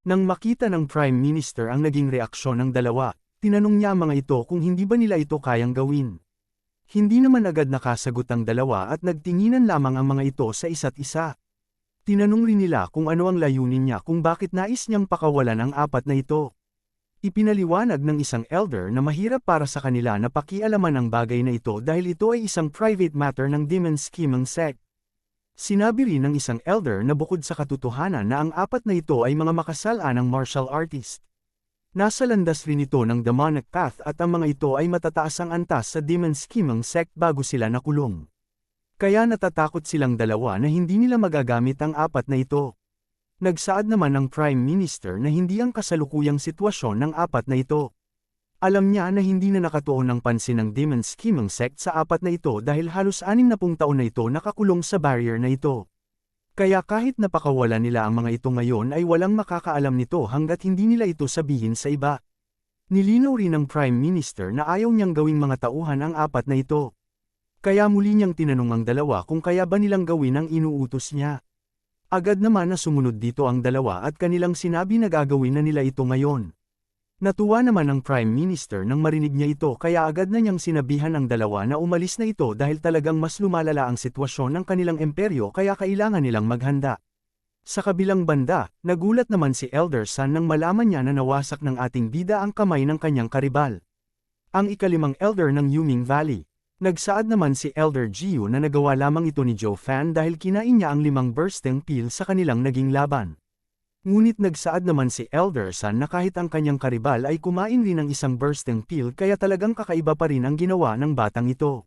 Nang makita ng Prime Minister ang naging reaksyon ng dalawa, tinanong niya ang mga ito kung hindi ba nila ito kayang gawin. Hindi naman agad nakasagot ang dalawa at nagtinginan lamang ang mga ito sa isa't isa. Tinanong rin nila kung ano ang layunin niya kung bakit nais niyang pakawalan ang apat na ito. Ipinaliwanag ng isang elder na mahirap para sa kanila na pakialaman ang bagay na ito dahil ito ay isang private matter ng Demon Scheming Sect. Sinabi rin ng isang elder na bukod sa katotohanan na ang apat na ito ay mga makasalanang martial artist. Nasa landas rin ito ng demonic path at ang mga ito ay matataas ang antas sa Demon Scheming Sect bago sila nakulong. Kaya natatakot silang dalawa na hindi nila magagamit ang apat na ito. Nagsaad naman ng Prime Minister na hindi ang kasalukuyang sitwasyon ng apat na ito. Alam niya na hindi na nakatuon ng pansin ng Demon Scheming Sect sa apat na ito dahil halos 60 taon na ito nakakulong sa barrier na ito. Kaya kahit napakawala nila ang mga ito ngayon ay walang makakaalam nito hanggat hindi nila ito sabihin sa iba. Nilinaw rin ng Prime Minister na ayaw niyang gawing mga tauhan ang apat na ito. Kaya muli niyang tinanong ang dalawa kung kaya ba nilang gawin ang inuutos niya. Agad naman na sumunod dito ang dalawa at kanilang sinabi na gagawin na nila ito ngayon. Natuwa naman ang Prime Minister nang marinig niya ito kaya agad na niyang sinabihan ang dalawa na umalis na ito dahil talagang mas lumalala ang sitwasyon ng kanilang imperyo kaya kailangan nilang maghanda. Sa kabilang banda, nagulat naman si Elder Sun nang malaman niya na nawasak ng ating bida ang kamay ng kanyang karibal. Ang ikalimang elder ng Yuming Valley. Nagsaad naman si Elder Jiu na nagawa lamang ito ni Joe Fan dahil kinain niya ang 5 bursting peel sa kanilang naging laban. Ngunit nagsaad naman si Elder Sun na kahit ang kanyang karibal ay kumain rin ng 1 bursting peel kaya talagang kakaiba pa rin ang ginawa ng batang ito.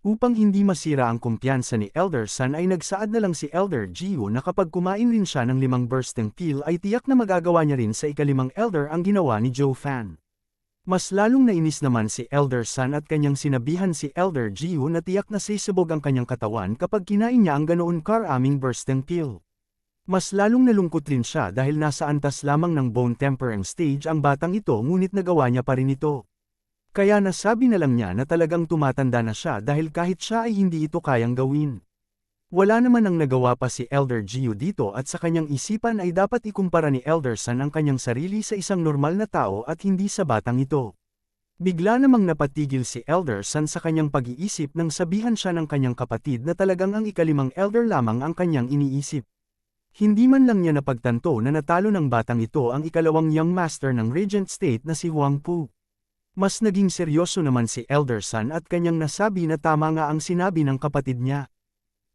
Upang hindi masira ang kumpiyansa ni Elder Sun ay nagsaad na lang si Elder Jiu na kapag kumain rin siya ng 5 bursting peel ay tiyak na magagawa niya rin sa ikalimang elder ang ginawa ni Joe Fan. Mas lalong nainis naman si Elder Sun at kanyang sinabihan si Elder Jiu na tiyak na sisibog ang kanyang katawan kapag kinain niya ang ganoon karaming bursting peel. Mas lalong nalungkot rin siya dahil nasa antas lamang ng bone tempering stage ang batang ito ngunit nagawa niya pa rin ito. Kaya nasabi na lang niya na talagang tumatanda na siya dahil kahit siya ay hindi ito kayang gawin. Wala naman ang nagawa pa si Elder Jiu dito at sa kanyang isipan ay dapat ikumpara ni Elder Sun ang kanyang sarili sa isang normal na tao at hindi sa batang ito. Bigla namang napatigil si Elder Sun sa kanyang pag-iisip nang sabihan siya ng kanyang kapatid na talagang ang ikalimang elder lamang ang kanyang iniisip. Hindi man lang niya napagtanto na natalo ng batang ito ang ikalawang young master ng Regent State na si Huang Pu. Mas naging seryoso naman si Elder Sun at kanyang nasabi na tama nga ang sinabi ng kapatid niya.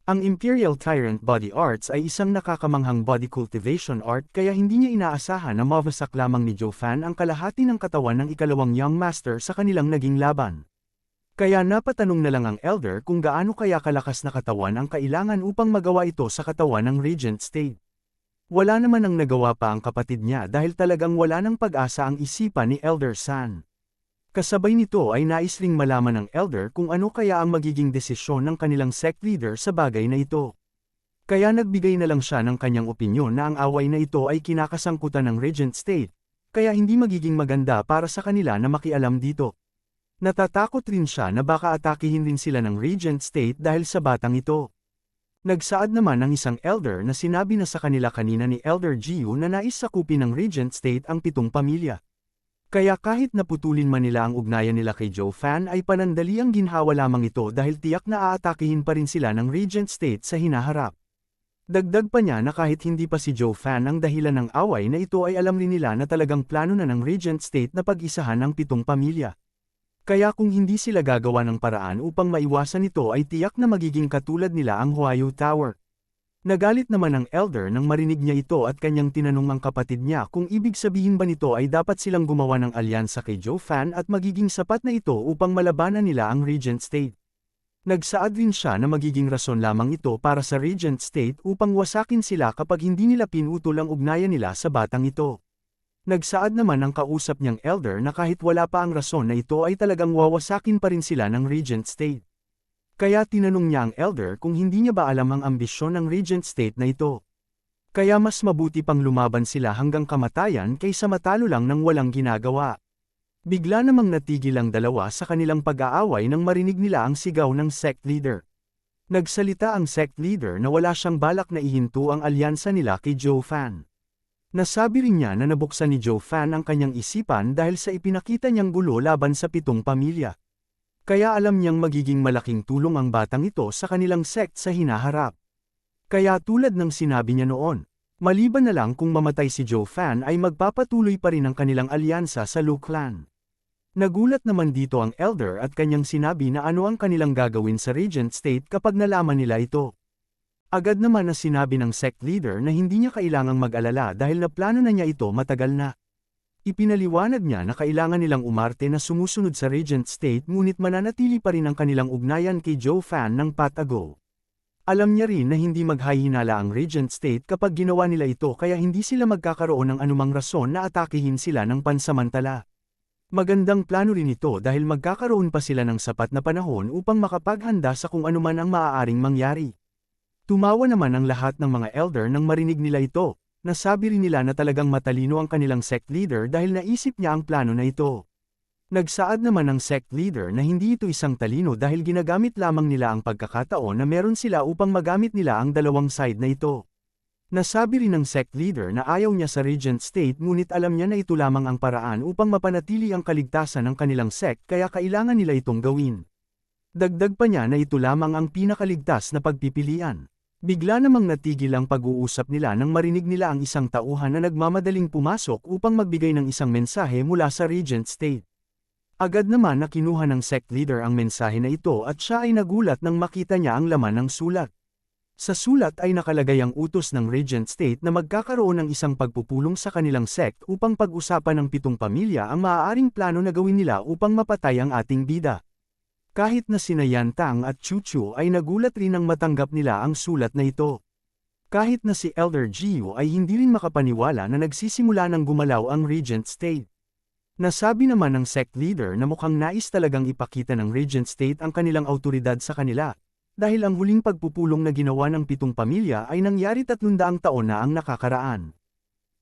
Ang Imperial Tyrant Body Arts ay isang nakakamanghang body cultivation art kaya hindi niya inaasahan na mawasak lamang ni Joe Fan ang kalahati ng katawan ng ikalawang young master sa kanilang naging laban. Kaya napatanong na lang ang elder kung gaano kaya kalakas na katawan ang kailangan upang magawa ito sa katawan ng Regent State. Wala naman ang nagawa pa ang kapatid niya dahil talagang wala ng pag-asa ang isipan ni Elder Sun. Kasabay nito ay nais ring malaman ng elder kung ano kaya ang magiging desisyon ng kanilang sect leader sa bagay na ito. Kaya nagbigay na lang siya ng kanyang opinyon na ang away na ito ay kinakasangkutan ng Regent State, kaya hindi magiging maganda para sa kanila na makialam dito. Natatakot rin siya na baka atakihin din sila ng Regent State dahil sa batang ito. Nagsaad naman ng isang elder na sinabi na sa kanila kanina ni Elder Jiu na nais sakupin ng Regent State ang 7 pamilya. Kaya kahit naputulin man nila ang ugnayan nila kay Joe Fan ay panandali ang ginhawa lamang ito dahil tiyak na aatakihin pa rin sila ng Regent State sa hinaharap. Dagdag pa niya na kahit hindi pa si Joe Fan ang dahilan ng away na ito ay alam rin nila na talagang plano na ng Regent State na pag-isahan ang 7 pamilya. Kaya kung hindi sila gagawa ng paraan upang maiwasan ito ay tiyak na magiging katulad nila ang Huayu Tower. Nagalit naman ang elder nang marinig niya ito at kanyang tinanong ang kapatid niya kung ibig sabihin ba nito ay dapat silang gumawa ng alyansa kay Joe Fan at magiging sapat na ito upang malabanan nila ang Regent State. Nagsaad rin siya na magiging rason lamang ito para sa Regent State upang wasakin sila kapag hindi nila pinutol ang ugnayan nila sa batang ito. Nagsaad naman ang kausap niyang elder na kahit wala pa ang rason na ito ay talagang wawasakin pa rin sila ng Regent State. Kaya tinanong niya ang elder kung hindi niya ba alam ang ambisyon ng Regent State na ito. Kaya mas mabuti pang lumaban sila hanggang kamatayan kaysa matalo lang ng walang ginagawa. Bigla namang natigil ang dalawa sa kanilang pag-aaway nang marinig nila ang sigaw ng sect leader. Nagsalita ang sect leader na wala siyang balak na ihinto ang alyansa nila kay Joe Fan. Nasabi rin niya na nabuksan ni Joe Fan ang kanyang isipan dahil sa ipinakita niyang gulo laban sa 7 pamilya. Kaya alam niyang magiging malaking tulong ang batang ito sa kanilang sect sa hinaharap. Kaya tulad ng sinabi niya noon, maliban na lang kung mamatay si Joe Fan ay magpapatuloy pa rin ang kanilang alyansa sa Lu Clan. Nagulat naman dito ang elder at kanyang sinabi na ano ang kanilang gagawin sa Regent State kapag nalaman nila ito. Agad naman na sinabi ng sect leader na hindi niya kailangang mag-alala dahil naplano na niya ito matagal na. Ipinaliwanag niya na kailangan nilang umarte na sumusunod sa Regent State ngunit mananatili pa rin ang kanilang ugnayan kay Joe Fan ng pat ago. Alam niya rin na hindi maghahinala ang Regent State kapag ginawa nila ito kaya hindi sila magkakaroon ng anumang rason na atakihin sila ng pansamantala. Magandang plano rin ito dahil magkakaroon pa sila ng sapat na panahon upang makapaghanda sa kung anuman ang maaaring mangyari. Tumawa naman ang lahat ng mga elder nang marinig nila ito. Nasabi rin nila na talagang matalino ang kanilang sect leader dahil naisip niya ang plano na ito. Nagsaad naman ang sect leader na hindi ito isang talino dahil ginagamit lamang nila ang pagkakataon na meron sila upang magamit nila ang dalawang side na ito. Nasabi rin ng sect leader na ayaw niya sa Regent State ngunit alam niya na ito lamang ang paraan upang mapanatili ang kaligtasan ng kanilang sect kaya kailangan nila itong gawin. Dagdag pa niya na ito lamang ang pinakaligtas na pagpipilian. Bigla namang natigil ang pag-uusap nila nang marinig nila ang isang tauhan na nagmamadaling pumasok upang magbigay ng isang mensahe mula sa Regent State. Agad naman na kinuha ng sect leader ang mensahe na ito at siya ay nagulat nang makita niya ang laman ng sulat. Sa sulat ay nakalagay ang utos ng Regent State na magkakaroon ng isang pagpupulong sa kanilang sect upang pag-usapan ng 7 pamilya ang maaaring plano na gawin nila upang mapatay ang ating bida. Kahit na sina Yan Tang at Chu Chu ay nagulat rin nang matanggap nila ang sulat na ito. Kahit na si Elder Jiu ay hindi rin makapaniwala na nagsisimula ng gumalaw ang Regent State. Nasabi naman ng sect leader na mukhang nais talagang ipakita ng Regent State ang kanilang autoridad sa kanila, dahil ang huling pagpupulong na ginawa ng 7 pamilya ay nangyari 300 taon na ang nakakaraan.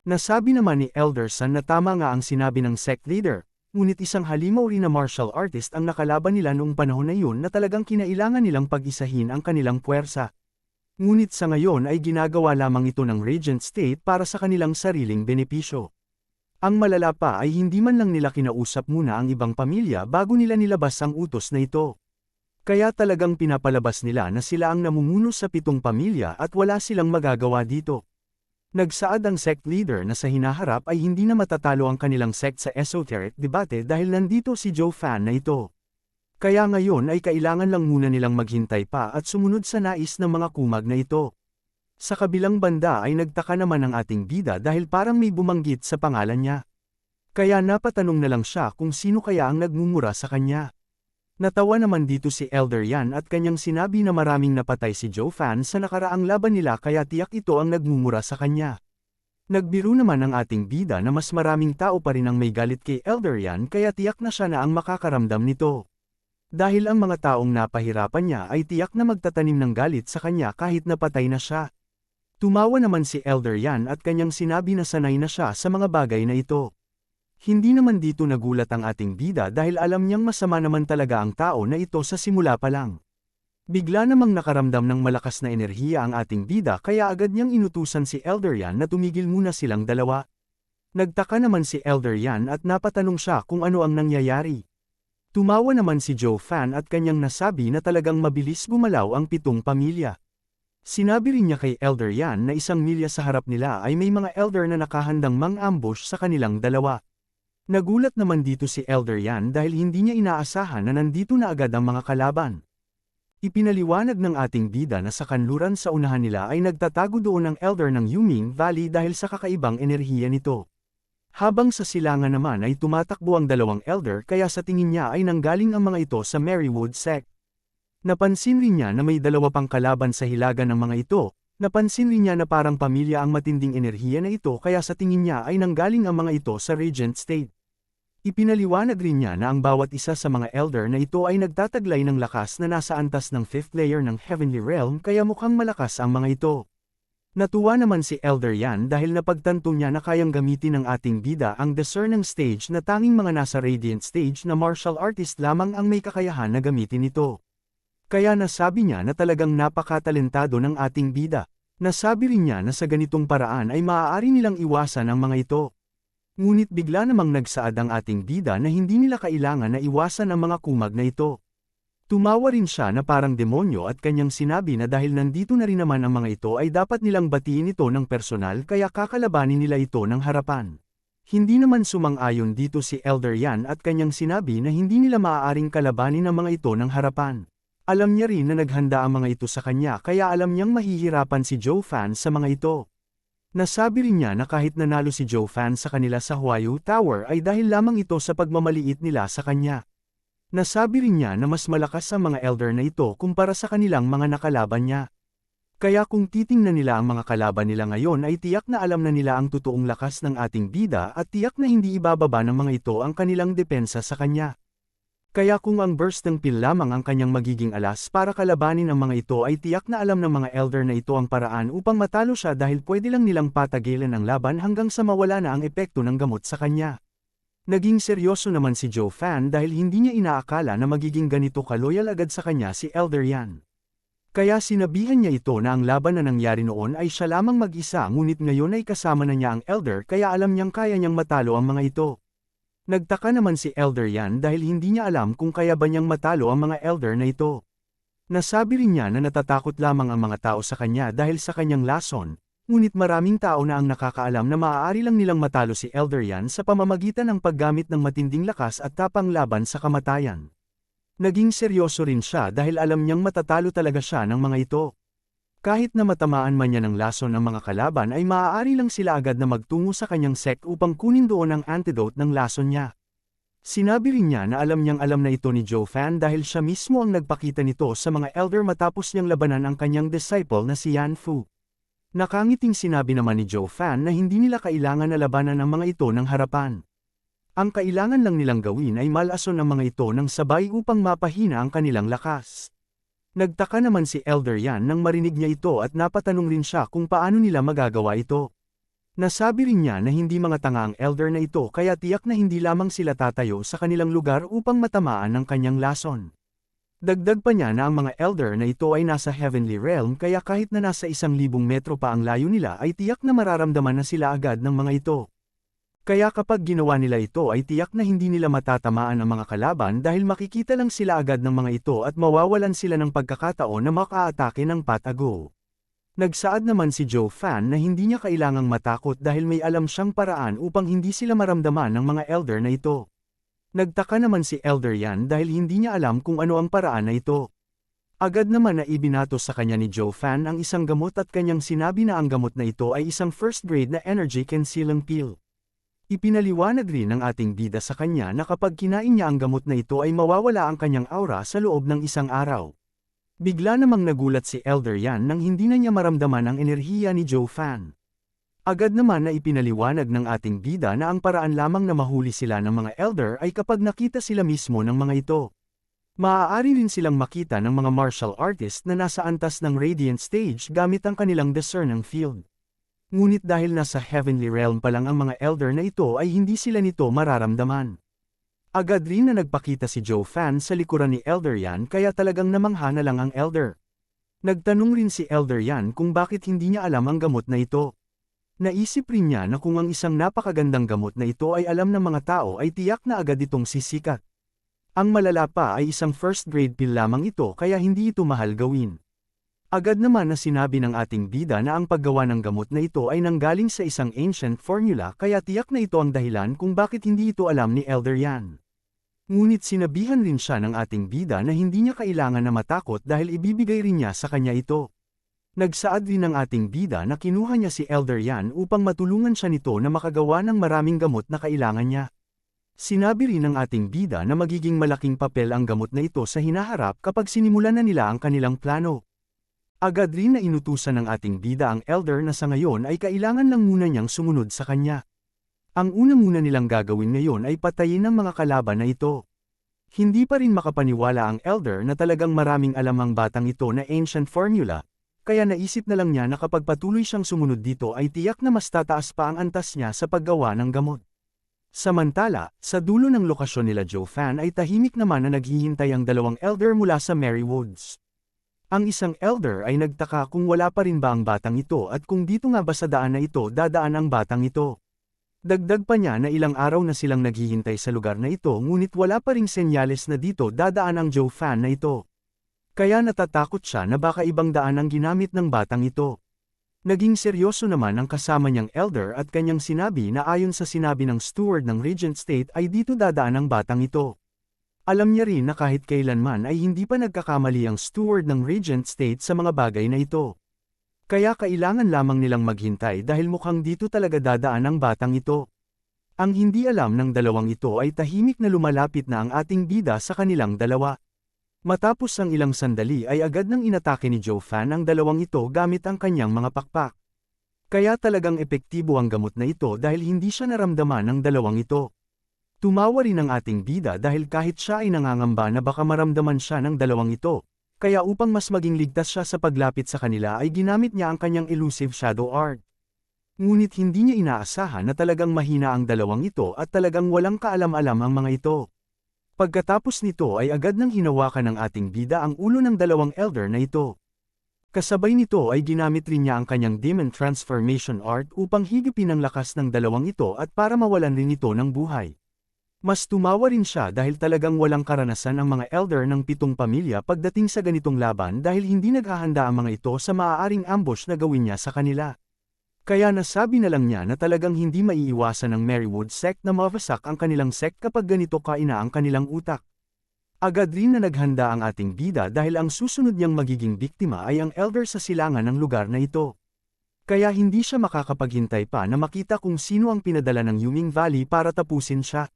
Nasabi naman ni Elder Sun na tama nga ang sinabi ng sect leader. Ngunit isang halimaw rin na martial artist ang nakalaban nila noong panahon na yun na talagang kinailangan nilang pag-isahin ang kanilang puwersa. Ngunit sa ngayon ay ginagawa lamang ito ng Regent State para sa kanilang sariling benepisyo. Ang malala pa ay hindi man lang nila kinausap muna ang ibang pamilya bago nila nilabas ang utos na ito. Kaya talagang pinapalabas nila na sila ang namumuno sa 7 pamilya at wala silang magagawa dito. Nagsaad ang sect leader na sa hinaharap ay hindi na matatalo ang kanilang sect sa esoteric debate dahil nandito si Joe Fan na ito. Kaya ngayon ay kailangan lang muna nilang maghintay pa at sumunod sa nais ng mga kumag na ito. Sa kabilang banda ay nagtaka naman ang ating bida dahil parang may bumanggit sa pangalan niya. Kaya napatanong na lang siya kung sino kaya ang nagmumura sa kanya. Natawa naman dito si Elder Yan at kanyang sinabi na maraming napatay si Joe Fan sa nakaraang laban nila kaya tiyak ito ang nagmumura sa kanya. Nagbiro naman ang ating bida na mas maraming tao pa rin ang may galit kay Elder Yan kaya tiyak na siya na ang makakaramdam nito. Dahil ang mga taong napahirapan niya ay tiyak na magtatanim ng galit sa kanya kahit napatay na siya. Tumawa naman si Elder Yan at kanyang sinabi na sanay na siya sa mga bagay na ito. Hindi naman dito nagulat ang ating bida dahil alam niyang masama naman talaga ang tao na ito sa simula pa lang. Bigla namang nakaramdam ng malakas na enerhiya ang ating bida kaya agad niyang inutusan si Elder Yan na tumigil muna silang dalawa. Nagtaka naman si Elder Yan at napatanong siya kung ano ang nangyayari. Tumawa naman si Joe Fan at kanyang nasabi na talagang mabilis gumalaw ang 7 pamilya. Sinabi rin niya kay Elder Yan na 1 milya sa harap nila ay may mga elder na nakahandang mang-ambush sa kanilang dalawa. Nagulat naman dito si Elder Yan dahil hindi niya inaasahan na nandito na agad ang mga kalaban. Ipinaliwanag ng ating bida na sa kanluran sa unahan nila ay nagtatago doon ang elder ng Yuming Valley dahil sa kakaibang enerhiya nito. Habang sa silangan naman ay tumatakbo ang 2 elder kaya sa tingin niya ay nanggaling ang mga ito sa Marywood sect. Napansin rin niya na may 2 pang kalaban sa hilaga ng mga ito. Napansin rin niya na parang pamilya ang matinding enerhiya na ito kaya sa tingin niya ay nanggaling ang mga ito sa Regent State. Ipinaliwanag rin niya na ang bawat isa sa mga elder na ito ay nagtataglay ng lakas na nasa antas ng 5th layer ng Heavenly Realm kaya mukhang malakas ang mga ito. Natuwa naman si Elder Yan dahil napagtanto niya na kayang gamitin ng ating bida ang discerning stage na tanging mga nasa Radiant stage na martial artist lamang ang may kakayahan na gamitin ito. Kaya nasabi niya na talagang napakatalentado ng ating bida. Nasabi rin niya na sa ganitong paraan ay maaari nilang iwasan ang mga ito. Ngunit bigla namang nagsaad ang ating bida na hindi nila kailangan na iwasan ang mga kumag na ito. Tumawa rin siya na parang demonyo at kanyang sinabi na dahil nandito na rin naman ang mga ito ay dapat nilang batiin ito ng personal kaya kakalabanin nila ito ng harapan. Hindi naman sumang-ayon dito si Elder Yan at kanyang sinabi na hindi nila maaaring kalabanin ang mga ito ng harapan. Alam niya rin na naghanda ang mga ito sa kanya kaya alam niyang mahihirapan si Joe Fan sa mga ito. Nasabi rin niya na kahit nanalo si Joe Fan sa kanila sa Huayu Tower ay dahil lamang ito sa pagmamaliit nila sa kanya. Nasabi rin niya na mas malakas ang mga elder na ito kumpara sa kanilang mga nakalaban niya. Kaya kung titingnan nila ang mga kalaban nila ngayon ay tiyak na alam na nila ang totoong lakas ng ating bida at tiyak na hindi ibababa ng mga ito ang kanilang depensa sa kanya. Kaya kung ang burst ng pil lamang ang kanyang magiging alas para kalabanin ang mga ito ay tiyak na alam ng mga elder na ito ang paraan upang matalo siya dahil pwede lang nilang patagilan ang laban hanggang sa mawala na ang epekto ng gamot sa kanya. Naging seryoso naman si Joe Fan dahil hindi niya inaakala na magiging ganito kaloyal agad sa kanya si Elder Yan. Kaya sinabihan niya ito na ang laban na nangyari noon ay siya lamang mag-isa ngunit ngayon ay kasama na niya ang elder kaya alam niyang kaya niyang matalo ang mga ito. Nagtaka naman si Elder Yan dahil hindi niya alam kung kaya ba niyang matalo ang mga elder na ito. Nasabi rin niya na natatakot lamang ang mga tao sa kanya dahil sa kanyang lason, ngunit maraming tao na ang nakakaalam na maaari lang nilang matalo si Elder Yan sa pamamagitan ng paggamit ng matinding lakas at tapang laban sa kamatayan. Naging seryoso rin siya dahil alam niyang matatalo talaga siya ng mga ito. Kahit na matamaan man niya ng lason ang mga kalaban ay maaari lang sila agad na magtungo sa kanyang sect upang kunin doon ang antidote ng lason niya. Sinabi rin niya na alam niyang alam na ito ni Joe Fan dahil siya mismo ang nagpakita nito sa mga elder matapos niyang labanan ang kanyang disciple na si Yan Fu. Nakangiting sinabi naman ni Joe Fan na hindi nila kailangan na labanan ang mga ito ng harapan. Ang kailangan lang nilang gawin ay malason ang mga ito ng sabay upang mapahina ang kanilang lakas. Nagtaka naman si Elder Yan nang marinig niya ito at napatanong rin siya kung paano nila magagawa ito. Nasabi rin niya na hindi mga tanga ang elder na ito kaya tiyak na hindi lamang sila tatayo sa kanilang lugar upang matamaan ng kanyang lason. Dagdag pa niya na ang mga elder na ito ay nasa heavenly realm kaya kahit na nasa 1,000 metro pa ang layo nila ay tiyak na mararamdaman na sila agad ng mga ito. Kaya kapag ginawa nila ito ay tiyak na hindi nila matatamaan ang mga kalaban dahil makikita lang sila agad ng mga ito at mawawalan sila ng pagkakataon na makaatake ng patago. Nagsaad naman si Joe Fan na hindi niya kailangang matakot dahil may alam siyang paraan upang hindi sila maramdaman ng mga elder na ito. Nagtaka naman si Elder Yan dahil hindi niya alam kung ano ang paraan na ito. Agad naman na ibinato sa kanya ni Joe Fan ang isang gamot at kanyang sinabi na ang gamot na ito ay isang first grade na energy canceling pill. Ipinaliwanag rin ng ating bida sa kanya na kapag kinain niya ang gamot na ito ay mawawala ang kanyang aura sa loob ng isang araw. Bigla namang nagulat si Elder Yan nang hindi na niya maramdaman ang enerhiya ni Joe Fan. Agad naman na ipinaliwanag ng ating bida na ang paraan lamang na mahuli sila ng mga elder ay kapag nakita sila mismo ng mga ito. Maaari rin silang makita ng mga martial artist na nasa antas ng Radiant Stage gamit ang kanilang discerning field. Ngunit dahil nasa heavenly realm pa lang ang mga elder na ito ay hindi sila nito mararamdaman. Agad rin na nagpakita si Joe Fan sa likuran ni Elder Yan kaya talagang namangha na lang ang elder. Nagtanong rin si Elder Yan kung bakit hindi niya alam ang gamot na ito. Naisip rin niya na kung ang isang napakagandang gamot na ito ay alam ng mga tao ay tiyak na agad itong sisikat. Ang malala pa ay isang first grade pill lamang ito kaya hindi ito mahal gawin. Agad naman na sinabi ng ating bida na ang paggawa ng gamot na ito ay nanggaling sa isang ancient formula kaya tiyak na ito ang dahilan kung bakit hindi ito alam ni Elder Yan. Ngunit sinabihan rin siya ng ating bida na hindi niya kailangan na matakot dahil ibibigay rin niya sa kanya ito. Nagsaad rin ng ating bida na kinuha niya si Elder Yan upang matulungan siya nito na makagawa ng maraming gamot na kailangan niya. Sinabi rin ng ating bida na magiging malaking papel ang gamot na ito sa hinaharap kapag sinimulan na nila ang kanilang plano. Agad rin na inutusan ng ating bida ang elder na sa ngayon ay kailangan lang muna niyang sumunod sa kanya. Ang una muna nilang gagawin ngayon ay patayin ang mga kalaban na ito. Hindi pa rin makapaniwala ang elder na talagang maraming alam ang batang ito na ancient formula, kaya naisip na lang niya na kapag patuloy siyang sumunod dito ay tiyak na mas tataas pa ang antas niya sa paggawa ng gamot. Samantala, sa dulo ng lokasyon nila Joe Fan ay tahimik naman na naghihintay ang dalawang elder mula sa Merry Woods. Ang isang elder ay nagtaka kung wala pa rin ba ang batang ito at kung dito nga ba sa daan na ito dadaan ang batang ito. Dagdag pa niya na ilang araw na silang naghihintay sa lugar na ito ngunit wala pa ring senyales na dito dadaan ang Joe fan na ito. Kaya natatakot siya na baka ibang daan ang ginamit ng batang ito. Naging seryoso naman ang kasama niyang elder at kanyang sinabi na ayon sa sinabi ng steward ng Regent State ay dito dadaan ang batang ito. Alam niya rin na kahit kailanman ay hindi pa nagkakamali ang steward ng Regent State sa mga bagay na ito. Kaya kailangan lamang nilang maghintay dahil mukhang dito talaga dadaan ang batang ito. Ang hindi alam ng dalawang ito ay tahimik na lumalapit na ang ating bida sa kanilang dalawa. Matapos ang ilang sandali ay agad nang inatake ni Joe Fan ang dalawang ito gamit ang kanyang mga pakpak. Kaya talagang epektibo ang gamot na ito dahil hindi siya naramdaman ng dalawang ito. Tumawa rin ang ating bida dahil kahit siya ay nangangamba na baka maramdaman siya ng dalawang ito, kaya upang mas maging ligtas siya sa paglapit sa kanila ay ginamit niya ang kanyang elusive shadow art. Ngunit hindi niya inaasahan na talagang mahina ang dalawang ito at talagang walang kaalam-alam ang mga ito. Pagkatapos nito ay agad nang hinawakan ng ating bida ang ulo ng dalawang elder na ito. Kasabay nito ay ginamit rin niya ang kanyang demon transformation art upang higupin ang lakas ng dalawang ito at para mawalan rin ito ng buhay. Mas tumawa rin siya dahil talagang walang karanasan ang mga elder ng 7 pamilya pagdating sa ganitong laban dahil hindi naghahanda ang mga ito sa maaaring ambush na gawin niya sa kanila. Kaya nasabi na lang niya na talagang hindi maiiwasan ng Merrywood sect na mawasak ang kanilang sect kapag ganito kaina ang kanilang utak. Agad rin na naghanda ang ating bida dahil ang susunod niyang magiging biktima ay ang elder sa silangan ng lugar na ito. Kaya hindi siya makakapaghintay pa na makita kung sino ang pinadala ng Yuming Valley para tapusin siya.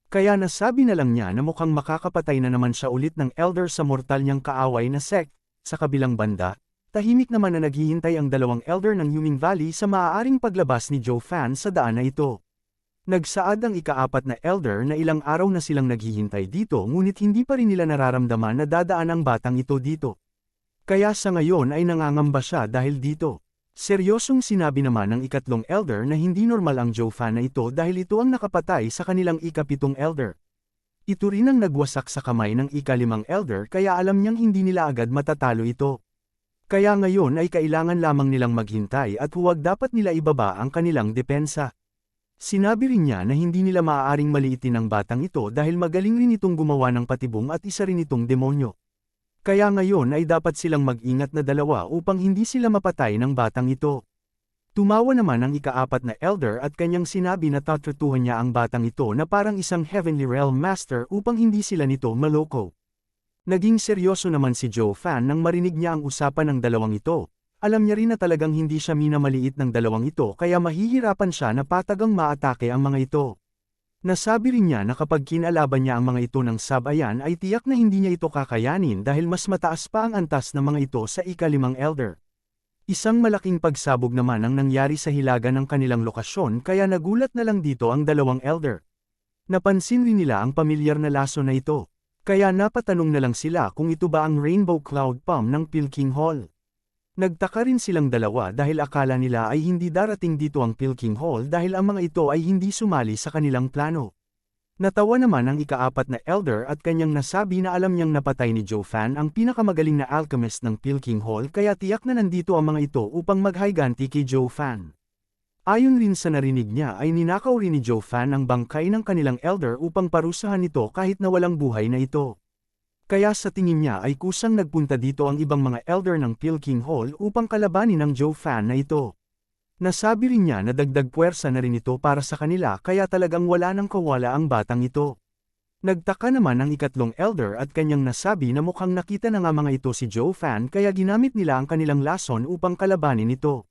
Kaya nasabi na lang niya na mukhang makakapatay na naman siya ulit ng elder sa mortal niyang kaaway na sect. Sa kabilang banda, tahimik naman na naghihintay ang dalawang elder ng Yuming Valley sa maaaring paglabas ni Joe Fan sa daan na ito. Nagsaad ang ika-4 na elder na ilang araw na silang naghihintay dito ngunit hindi pa rin nila nararamdaman na dadaan ang batang ito dito. Kaya sa ngayon ay nangangamba siya dahil dito. Seryosong sinabi naman ng ika-3 elder na hindi normal ang Joe Fan na ito dahil ito ang nakapatay sa kanilang ika-7 elder. Ito rin ang nagwasak sa kamay ng ika-5 elder kaya alam niyang hindi nila agad matatalo ito. Kaya ngayon ay kailangan lamang nilang maghintay at huwag dapat nila ibaba ang kanilang depensa. Sinabi rin niya na hindi nila maaaring maliitin ang batang ito dahil magaling rin itong gumawa ng patibong at isa rin itong demonyo. Kaya ngayon ay dapat silang mag-ingat na dalawa upang hindi sila mapatay ng batang ito. Tumawa naman ang ika-4 na elder at kanyang sinabi na tatratuhan niya ang batang ito na parang isang Heavenly Realm Master upang hindi sila nito maloko. Naging seryoso naman si Joe Fan nang marinig niya ang usapan ng dalawang ito. Alam niya rin na talagang hindi siya minamaliit ng dalawang ito kaya mahihirapan siya na patagang maatake ang mga ito. Nasabi rin niya na kapag kinalaban niya ang mga ito ng sabayan ay tiyak na hindi niya ito kakayanin dahil mas mataas pa ang antas ng mga ito sa ika-5 elder. Isang malaking pagsabog naman ang nangyari sa hilaga ng kanilang lokasyon kaya nagulat na lang dito ang dalawang elder. Napansin rin nila ang pamilyar na laso na ito. Kaya napatanong na lang sila kung ito ba ang Rainbow Cloud Palm ng Pilking Hall. Nagtaka rin silang dalawa dahil akala nila ay hindi darating dito ang Pilking Hall dahil ang mga ito ay hindi sumali sa kanilang plano. Natawa naman ang ika-4 na elder at kanyang nasabi na alam niyang napatay ni Joe Fan ang pinakamagaling na alchemist ng Pilking Hall kaya tiyak na nandito ang mga ito upang maghiganti kay Joe Fan. Ayon rin sa narinig niya ay ninakaw rin ni Joe Fan ang bangkay ng kanilang elder upang parusahan ito kahit na walang buhay na ito. Kaya sa tingin niya ay kusang nagpunta dito ang ibang mga elder ng Pilking Hall upang kalabanin ang Joe Fan na ito. Nasabi rin niya na dagdag puwersa na rin ito para sa kanila kaya talagang wala nang kawala ang batang ito. Nagtaka naman ang ika-3 elder at kanyang nasabi na mukhang nakita na nga mga ito si Joe Fan kaya ginamit nila ang kanilang lason upang kalabanin ito.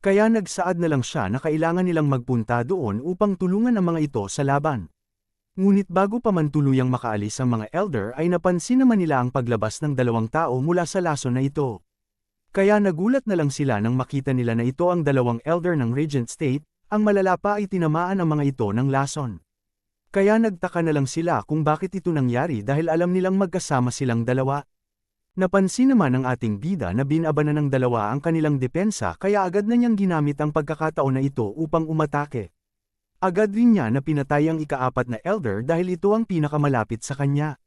Kaya nagsaad na lang siya na kailangan nilang magpunta doon upang tulungan ang mga ito sa laban. Ngunit bago pa man tuluyang makaalis ang mga elder ay napansin naman nila ang paglabas ng 2 tao mula sa lason na ito. Kaya nagulat na lang sila nang makita nila na ito ang 2 elder ng Regent State, ang malala pa ay tinamaan ang mga ito ng lason. Kaya nagtaka na lang sila kung bakit ito nangyari dahil alam nilang magkasama silang dalawa. Napansin naman ng ating bida na binabanan ng dalawa ang kanilang depensa kaya agad na niyang ginamit ang pagkakataon na ito upang umatake. Agad rin niya na pinatay ang ika-4 na elder dahil ito ang pinakamalapit sa kanya.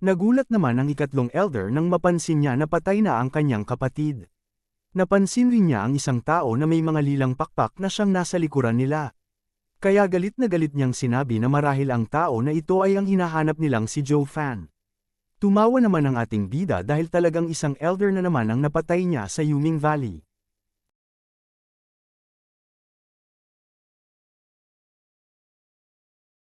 Nagulat naman ang ikatlong elder nang mapansin niya na patay na ang kanyang kapatid. Napansin rin niya ang isang tao na may mga lilang pakpak na siyang nasa likuran nila. Kaya galit na galit niyang sinabi na marahil ang tao na ito ay ang hinahanap nilang si Joe Fan. Tumawa naman ang ating bida dahil talagang isang elder na naman ang napatay niya sa Yuming Valley.